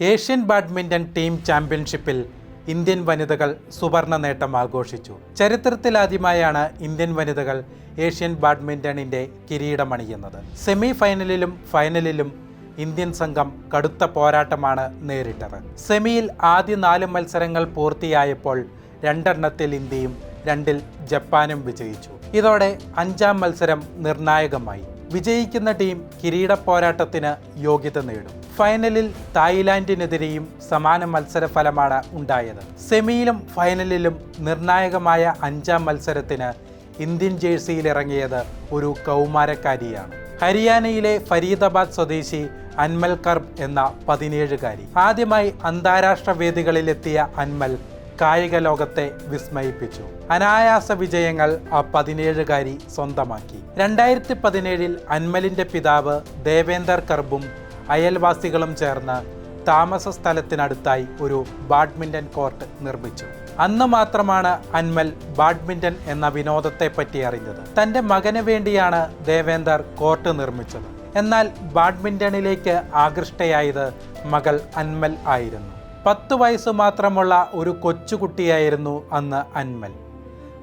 Asian badminton team ചാമ്പ്യൻഷിപ്പിൽ Indian വനിതകൾ സുവർണ നേട്ടം ആഘോഷിച്ചു. ചരിത്രത്തിലാദ്യമായാണ് ഇന്ത്യൻ വനിതകൾ ഏഷ്യൻ ബാഡ്മിൻ്റണിൻ്റെ കിരീടമണിയുന്നത്. സെമി ഫൈനലിലും ഫൈനലിലും ഇന്ത്യൻ സംഘം കടുത്ത പോരാട്ടമാണ് നേരിട്ടത്. സെമിയിൽ ആദ്യ 4 മത്സരങ്ങൾ പൂർത്തിയായപ്പോൾ 2 എണ്ണത്തിൽ ഇന്ത്യയും 2-ൽ ജപ്പാനും വിജയിച്ചു. ഇതോടെ 5-ാം മത്സരം നിർണായകമായി. വിജയിക്കുന്ന ടീം കിരീട പോരാട്ടത്തിന് യോഗ്യത നേടും. ഫൈനലിൽ തായ്ലാൻഡിനെതിരെയും സമാന മത്സരഫലമാണ് ഉണ്ടായത്. സെമിയിലും ഫൈനലിലും നിർണായകമായ 5-ാം മത്സരത്തിന് ഇന്ത്യൻ ജേഴ്സിയിലിറങ്ങിയത് ഒരു കൗമാരക്കാരിയാണ്. ഹരിയാനയിലെ ഫരീദാബാദ് സ്വദേശി അൻമൽ കർബ് എന്ന 17കാരി. ആദ്യമായി അന്താരാഷ്ട്ര വേദികളിലെത്തിയ അൻമൽ കായിക ലോകത്തെ വിസ്മയിപ്പിച്ചു. അനായാസ വിജയങ്ങൾ ആ 17കാരി സ്വന്തമാക്കി. 2017-ൽ അൻമലിന്റെ പിതാവ് ദേവേന്ദർ കർബും അയൽവാസികളും ചേർന്ന് താമസ സ്ഥലത്തിനടുത്തായി ഒരു ബാഡ്മിൻ്റൺ കോർട്ട് നിർമ്മിച്ചു. അന്ന് മാത്രമാണ് അൻമൽ ബാഡ്മിൻ്റൺ എന്ന വിനോദത്തെപ്പറ്റി അറിഞ്ഞത്. തൻ്റെ മകന് വേണ്ടിയാണ് ദേവേന്ദർ കോർട്ട് നിർമ്മിച്ചത്. എന്നാൽ ബാഡ്മിൻ്റണിലേക്ക് ആകൃഷ്ടയായത് മകൾ അൻമൽ ആയിരുന്നു. 10 വയസ്സ് മാത്രമുള്ള ഒരു കൊച്ചുകുട്ടിയായിരുന്നു അന്ന് അൻമൽ.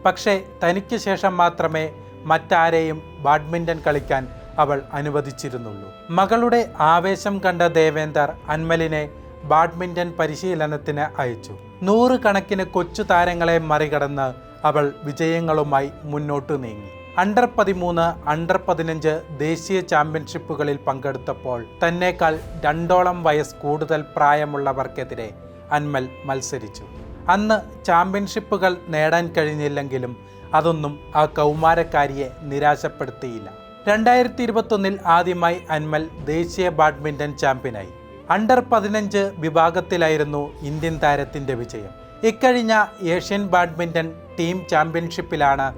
പക്ഷേ തനിക്ക് ശേഷം മാത്രമേ മറ്റാരെയും ബാഡ്മിൻ്റൺ കളിക്കാൻ അവൾ അനുവദിച്ചിരുന്നുള്ളൂ. മകളുടെ ആവേശം കണ്ട ദേവേന്ദർ അൻമലിനെ ബാഡ്മിൻ്റൺ പരിശീലനത്തിന് അയച്ചു. 100 കണക്കിന് കൊച്ചു താരങ്ങളെ മറികടന്ന് അവൾ വിജയങ്ങളുമായി മുന്നോട്ടു നീങ്ങി. അണ്ടർ 13, അണ്ടർ 15 ദേശീയ ചാമ്പ്യൻഷിപ്പുകളിൽ പങ്കെടുത്തപ്പോൾ തന്നേക്കാൾ 2ഓളം വയസ്സ് കൂടുതൽ പ്രായമുള്ളവർക്കെതിരെ അൻമൽ മത്സരിച്ചു. അന്ന് ചാമ്പ്യൻഷിപ്പുകൾ നേടാൻ കഴിഞ്ഞില്ലെങ്കിലും അതൊന്നും ആ കൗമാരക്കാരിയെ നിരാശപ്പെടുത്തിയില്ല. 2021-ൽ ആദ്യമായി അൻമൽ ദേശീയ ബാഡ്മിൻ്റൺ ചാമ്പ്യനായി. അണ്ടർ 15 വിഭാഗത്തിലായിരുന്നു ഇന്ത്യൻ താരത്തിൻ്റെ വിജയം. ഇക്കഴിഞ്ഞ ഏഷ്യൻ ബാഡ്മിൻ്റൺ ടീം ചാമ്പ്യൻഷിപ്പിലാണ്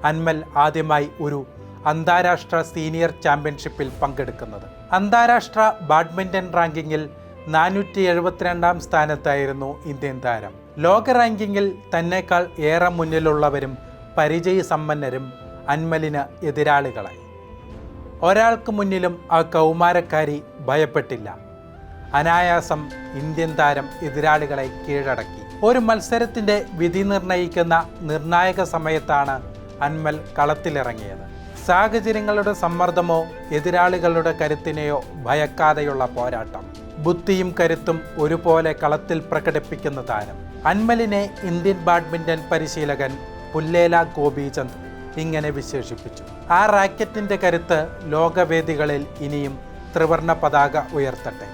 അൻമൽ ആദ്യമായി ഒരു അന്താരാഷ്ട്ര സീനിയർ ചാമ്പ്യൻഷിപ്പിൽ പങ്കെടുക്കുന്നത്. അന്താരാഷ്ട്ര ബാഡ്മിൻ്റൺ റാങ്കിങ്ങിൽ 472-ാം സ്ഥാനത്തായിരുന്നു ഇന്ത്യൻ താരം. ലോക റാങ്കിങ്ങിൽ തന്നേക്കാൾ ഏറെ മുന്നിലുള്ളവരും പരിചയസമ്പന്നരും അൻമലിന് എതിരാളികളായി. ഒരാൾക്ക് മുന്നിലും ആ കൗമാരക്കാരി ഭയപ്പെട്ടില്ല. അനായാസം ഇന്ത്യൻ താരം എതിരാളികളെ കീഴടക്കി. ഒരു മത്സരത്തിൻ്റെ വിധി നിർണയിക്കുന്ന നിർണായക സമയത്താണ് അൻമൽ കളത്തിലിറങ്ങിയത്. സാഹചര്യങ്ങളുടെ സമ്മർദ്ദമോ എതിരാളികളുടെ കരുത്തിനെയോ ഭയക്കാതെയുള്ള പോരാട്ടം. ബുദ്ധിയും കരുത്തും ഒരുപോലെ കളത്തിൽ പ്രകടിപ്പിക്കുന്ന താരം. അൻമലിനെ ഇന്ത്യൻ ബാഡ്മിൻ്റൺ പരിശീലകൻ പുല്ലേല ഗോപീചന്ദ് ഇങ്ങനെ വിശേഷിപ്പിച്ചു: ആ റാക്കറ്റിൻ്റെ കരുത്ത് ലോകവേദികളിൽ ഇനിയും ത്രിവർണ്ണ പതാക ഉയർത്തട്ടെ.